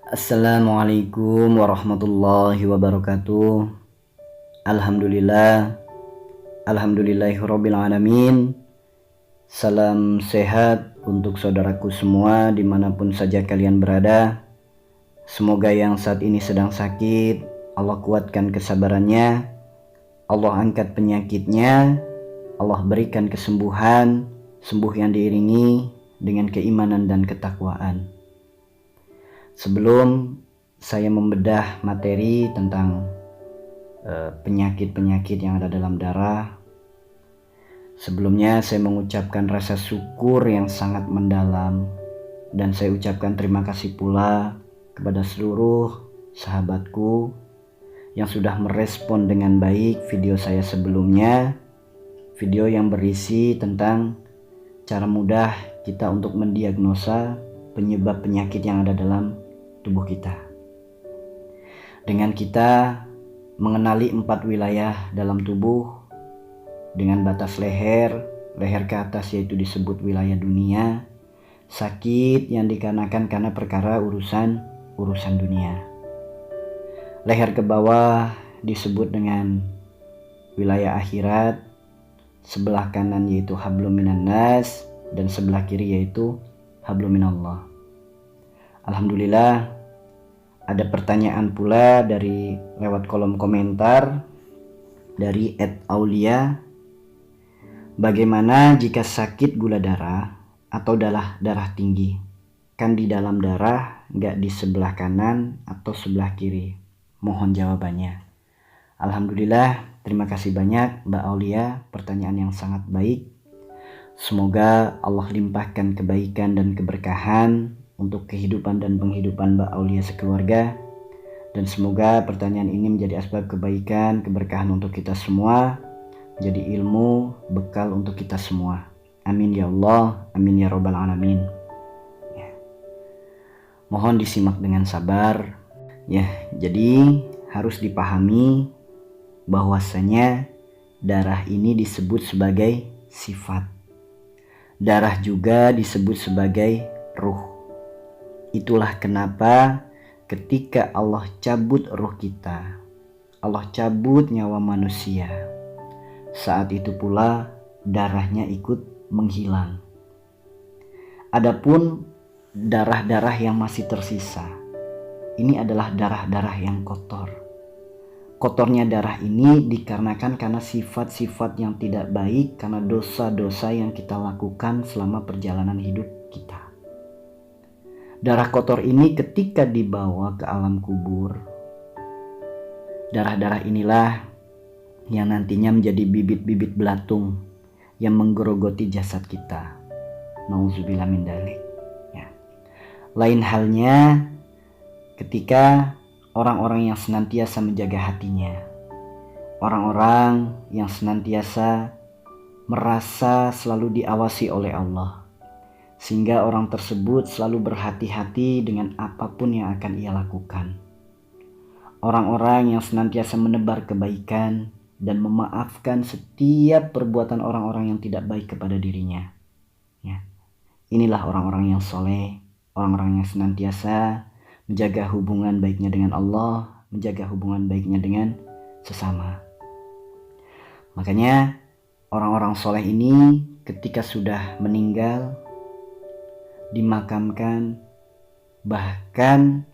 Assalamualaikum warahmatullahi wabarakatuh. Alhamdulillah, alhamdulillahirabbil alamin. Salam sehat untuk saudaraku semua dimanapun saja kalian berada. Semoga yang saat ini sedang sakit, Allah kuatkan kesabarannya, Allah angkat penyakitnya, Allah berikan kesembuhan, sembuh yang diiringi dengan keimanan dan ketakwaan. Sebelum saya membedah materi tentang penyakit-penyakit yang ada dalam darah, sebelumnya saya mengucapkan rasa syukur yang sangat mendalam, dan saya ucapkan terima kasih pula kepada seluruh sahabatku yang sudah merespon dengan baik video saya sebelumnya, video yang berisi tentang cara mudah kita untuk mendiagnosa penyebab penyakit yang ada dalam tubuh kita. Dengan kita mengenali 4 wilayah dalam tubuh dengan batas leher ke atas, yaitu disebut wilayah dunia, sakit yang dikarenakan karena perkara urusan dunia. Leher ke bawah disebut dengan wilayah akhirat, sebelah kanan yaitu hablum minan nas, dan sebelah kiri yaitu hablum minallah. Alhamdulillah, ada pertanyaan pula dari lewat kolom komentar dari @aulia. Bagaimana jika sakit gula darah atau darah tinggi? Kan di dalam darah, nggak di sebelah kanan atau sebelah kiri. Mohon jawabannya. Alhamdulillah, terima kasih banyak Mbak Aulia, pertanyaan yang sangat baik. Semoga Allah limpahkan kebaikan dan keberkahan untuk kehidupan dan penghidupan Mbak Aulia sekeluarga, dan semoga pertanyaan ini menjadi asbab kebaikan, keberkahan untuk kita semua, jadi ilmu bekal untuk kita semua. Amin ya Allah, amin ya rabbal alamin. Ya. Mohon disimak dengan sabar. Ya, jadi harus dipahami bahwasanya darah ini disebut sebagai sifat. Darah juga disebut sebagai ruh. Itulah kenapa ketika Allah cabut ruh kita, Allah cabut nyawa manusia, saat itu pula darahnya ikut menghilang. Adapun darah-darah yang masih tersisa, ini adalah darah-darah yang kotor. Kotornya darah ini dikarenakan karena sifat-sifat yang tidak baik, karena dosa-dosa yang kita lakukan selama perjalanan hidup kita. Darah kotor ini ketika dibawa ke alam kubur, darah-darah inilah yang nantinya menjadi bibit-bibit belatung yang menggerogoti jasad kita. Nauzubillah min dzalik. Ya. Lain halnya ketika orang-orang yang senantiasa menjaga hatinya, orang-orang yang senantiasa merasa selalu diawasi oleh Allah, sehingga orang tersebut selalu berhati-hati dengan apapun yang akan ia lakukan. Orang-orang yang senantiasa menebar kebaikan dan memaafkan setiap perbuatan orang-orang yang tidak baik kepada dirinya. Ya. Inilah orang-orang yang soleh, orang-orang yang senantiasa menjaga hubungan baiknya dengan Allah, menjaga hubungan baiknya dengan sesama. Makanya orang-orang soleh ini ketika sudah meninggal, dimakamkan, bahkan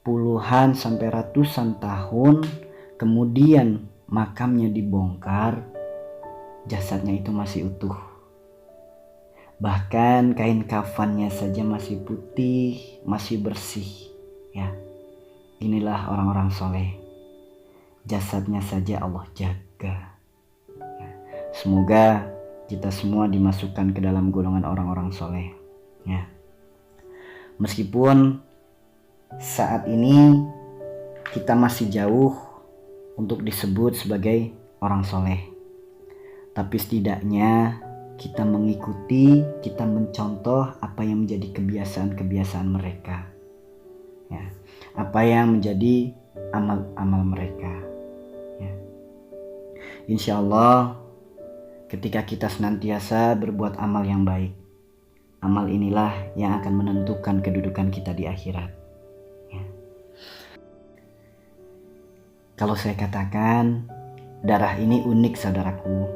puluhan sampai ratusan tahun kemudian makamnya dibongkar, jasadnya itu masih utuh. Bahkan kain kafannya saja masih putih, masih bersih. Ya, inilah orang-orang soleh. Jasadnya saja Allah jaga. Ya. Semoga kita semua dimasukkan ke dalam golongan orang-orang soleh. Ya. Meskipun saat ini kita masih jauh untuk disebut sebagai orang soleh, tapi setidaknya kita mengikuti, kita mencontoh apa yang menjadi kebiasaan-kebiasaan mereka, ya, apa yang menjadi amal-amal mereka. Ya. Insya Allah ketika kita senantiasa berbuat amal yang baik, amal inilah yang akan menentukan kedudukan kita di akhirat. Ya. Kalau saya katakan darah ini unik saudaraku.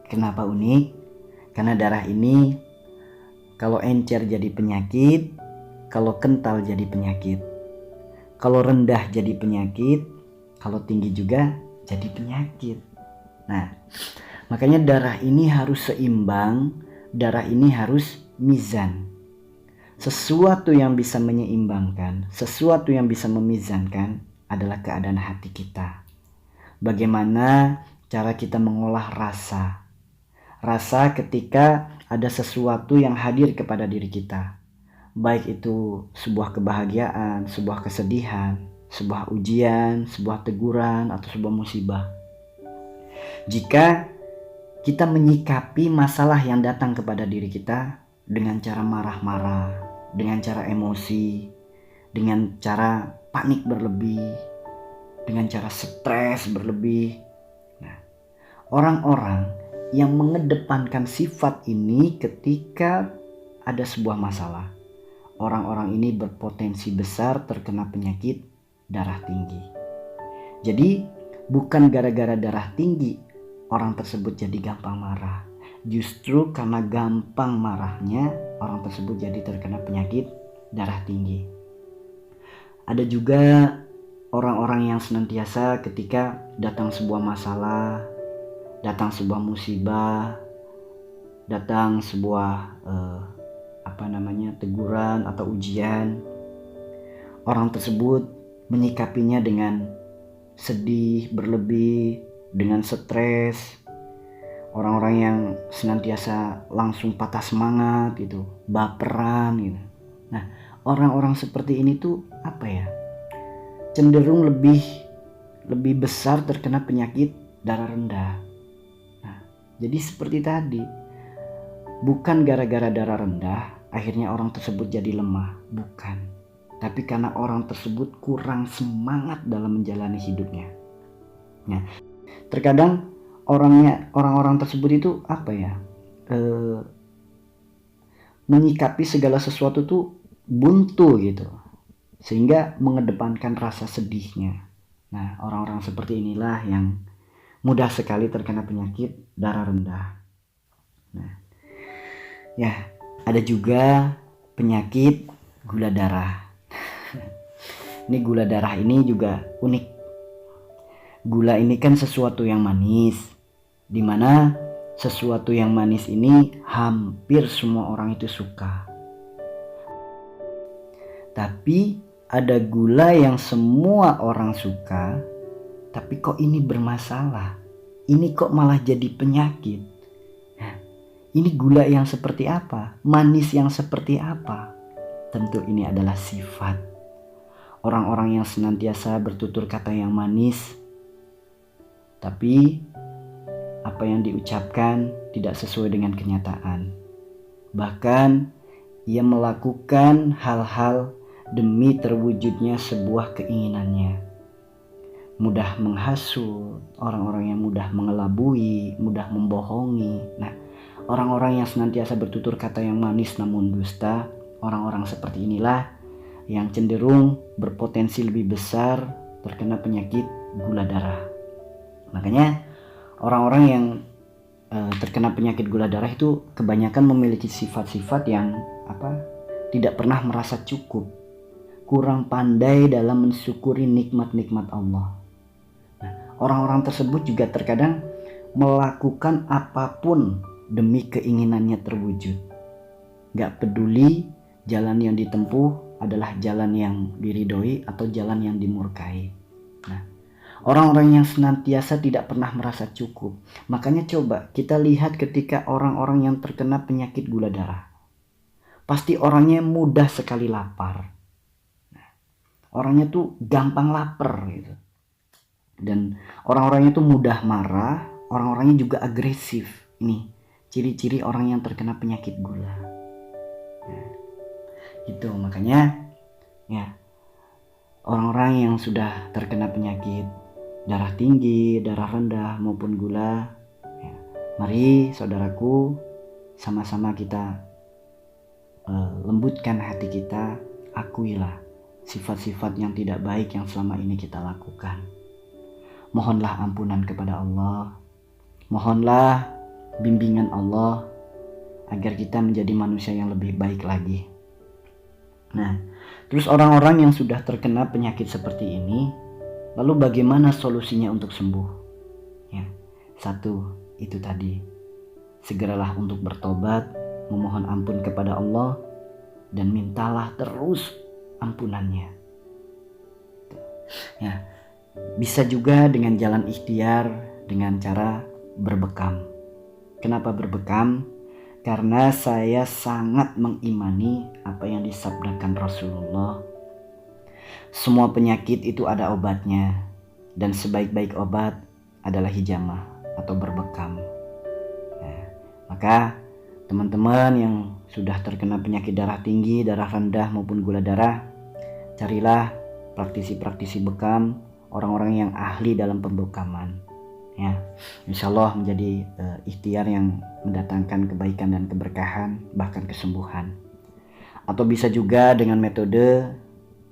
Kenapa unik? Karena darah ini kalau encer jadi penyakit, kalau kental jadi penyakit, kalau rendah jadi penyakit, kalau tinggi juga jadi penyakit. Nah, makanya darah ini harus seimbang, darah ini harus mizan. Sesuatu yang bisa menyeimbangkan, sesuatu yang bisa memizankan adalah keadaan hati kita. Bagaimana cara kita mengolah rasa. Rasa ketika ada sesuatu yang hadir kepada diri kita. Baik itu sebuah kebahagiaan, sebuah kesedihan, sebuah ujian, sebuah teguran, atau sebuah musibah. Jika kita menyikapi masalah yang datang kepada diri kita dengan cara marah-marah, dengan cara emosi, dengan cara panik berlebih, dengan cara stres berlebih. Nah, orang-orang yang mengedepankan sifat ini ketika ada sebuah masalah, orang-orang ini berpotensi besar terkena penyakit darah tinggi. Jadi bukan gara-gara darah tinggi orang tersebut jadi gampang marah. Justru karena gampang marahnya orang tersebut jadi terkena penyakit darah tinggi. Ada juga orang-orang yang senantiasa ketika datang sebuah masalah, datang sebuah musibah, datang sebuah teguran atau ujian, orang tersebut menyikapinya dengan sedih berlebih, dengan stres. Orang-orang yang senantiasa langsung patah semangat gitu, baperan gitu. Nah, orang-orang seperti ini tuh cenderung lebih besar terkena penyakit darah rendah. Nah, jadi seperti tadi, bukan gara-gara darah rendah akhirnya orang tersebut jadi lemah, bukan. Tapi karena orang tersebut kurang semangat dalam menjalani hidupnya. Nah, terkadang orang-orang tersebut itu menyikapi segala sesuatu tuh buntu gitu, sehingga mengedepankan rasa sedihnya. Nah, orang-orang seperti inilah yang mudah sekali terkena penyakit darah rendah. Nah, ya, ada juga penyakit gula darah. Ini gula darah ini juga unik. Gula ini kan sesuatu yang manis, dimana sesuatu yang manis ini hampir semua orang itu suka. Tapi ada gula yang semua orang suka, tapi kok ini bermasalah. Ini kok malah jadi penyakit. Nah, ini gula yang seperti apa? Manis yang seperti apa? Tentu ini adalah sifat. Orang-orang yang senantiasa bertutur kata yang manis, tapi apa yang diucapkan tidak sesuai dengan kenyataan. Bahkan ia melakukan hal-hal demi terwujudnya sebuah keinginannya. Mudah menghasut, orang-orang yang mudah mengelabui, mudah membohongi. Nah, orang-orang yang senantiasa bertutur kata yang manis namun dusta, orang-orang seperti inilah yang cenderung berpotensi lebih besar terkena penyakit gula darah. Makanya orang-orang yang terkena penyakit gula darah itu kebanyakan memiliki sifat-sifat yang tidak pernah merasa cukup, kurang pandai dalam mensyukuri nikmat-nikmat Allah. Nah, orang-orang tersebut juga terkadang melakukan apapun demi keinginannya terwujud. Gak peduli jalan yang ditempuh adalah jalan yang diridhoi atau jalan yang dimurkai. Nah, orang-orang yang senantiasa tidak pernah merasa cukup. Makanya coba kita lihat ketika orang-orang yang terkena penyakit gula darah, pasti orangnya mudah sekali lapar. Nah, orangnya tuh gampang lapar gitu. Dan orang-orangnya tuh mudah marah, orang-orangnya juga agresif. Ini ciri-ciri orang yang terkena penyakit gula. Nah, itu makanya ya, orang-orang yang sudah terkena penyakit darah tinggi, darah rendah maupun gula, ya, mari saudaraku sama-sama kita lembutkan hati kita, akuilah sifat-sifat yang tidak baik yang selama ini kita lakukan. Mohonlah ampunan kepada Allah. Mohonlah bimbingan Allah agar kita menjadi manusia yang lebih baik lagi. Nah, terus orang-orang yang sudah terkena penyakit seperti ini, lalu bagaimana solusinya untuk sembuh? Ya, satu, itu tadi. Segeralah untuk bertobat, memohon ampun kepada Allah, dan mintalah terus ampunannya. Ya, bisa juga dengan jalan ikhtiar, dengan cara berbekam. Kenapa berbekam? Karena saya sangat mengimani apa yang disabdakan Rasulullah. Semua penyakit itu ada obatnya, dan sebaik-baik obat adalah hijamah atau berbekam. Nah, maka teman-teman yang sudah terkena penyakit darah tinggi, darah rendah maupun gula darah, carilah praktisi-praktisi bekam, orang-orang yang ahli dalam pembekaman. Ya, insya Allah menjadi ikhtiar yang mendatangkan kebaikan dan keberkahan, bahkan kesembuhan. Atau bisa juga dengan metode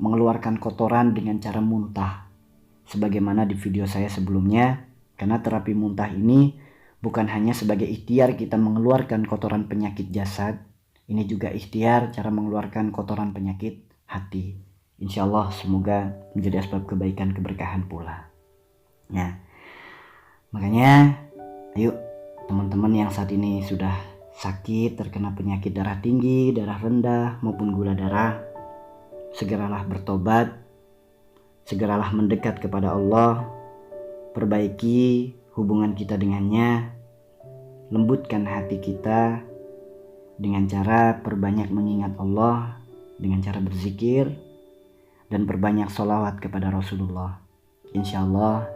mengeluarkan kotoran dengan cara muntah, sebagaimana di video saya sebelumnya. Karena terapi muntah ini bukan hanya sebagai ikhtiar kita mengeluarkan kotoran penyakit jasad, ini juga ikhtiar cara mengeluarkan kotoran penyakit hati. Insya Allah semoga menjadi asbab kebaikan keberkahan pula. Ya, makanya ayo teman-teman yang saat ini sudah sakit, terkena penyakit darah tinggi, darah rendah maupun gula darah, segeralah bertobat, segeralah mendekat kepada Allah, perbaiki hubungan kita dengannya, lembutkan hati kita dengan cara perbanyak mengingat Allah, dengan cara berzikir, dan perbanyak sholawat kepada Rasulullah. Insya Allah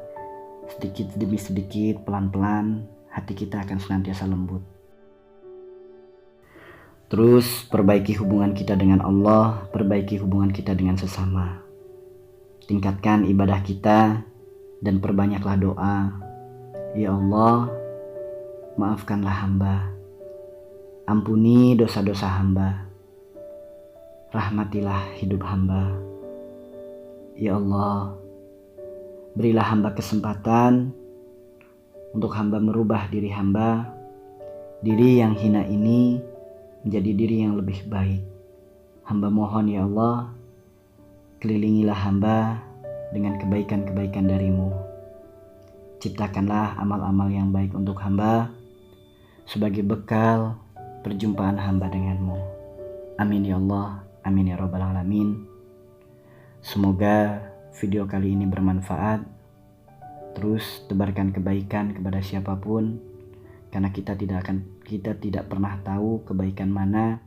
sedikit demi sedikit, pelan-pelan, hati kita akan senantiasa lembut. Terus perbaiki hubungan kita dengan Allah, perbaiki hubungan kita dengan sesama. Tingkatkan ibadah kita dan perbanyaklah doa. Ya Allah, maafkanlah hamba. Ampuni dosa-dosa hamba. Rahmatilah hidup hamba. Ya Allah, berilah hamba kesempatan untuk hamba merubah diri hamba, diri yang hina ini menjadi diri yang lebih baik. Hamba mohon ya Allah, kelilingilah hamba dengan kebaikan-kebaikan darimu. Ciptakanlah amal-amal yang baik untuk hamba sebagai bekal perjumpaan hamba denganmu. Amin ya Allah, amin ya Rabbal Alamin. Semoga video kali ini bermanfaat. Terus tebarkan kebaikan kepada siapapun, karena kita tidak pernah tahu kebaikan mana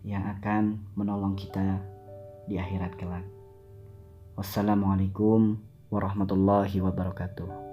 yang akan menolong kita di akhirat kelak. Wassalamualaikum warahmatullahi wabarakatuh.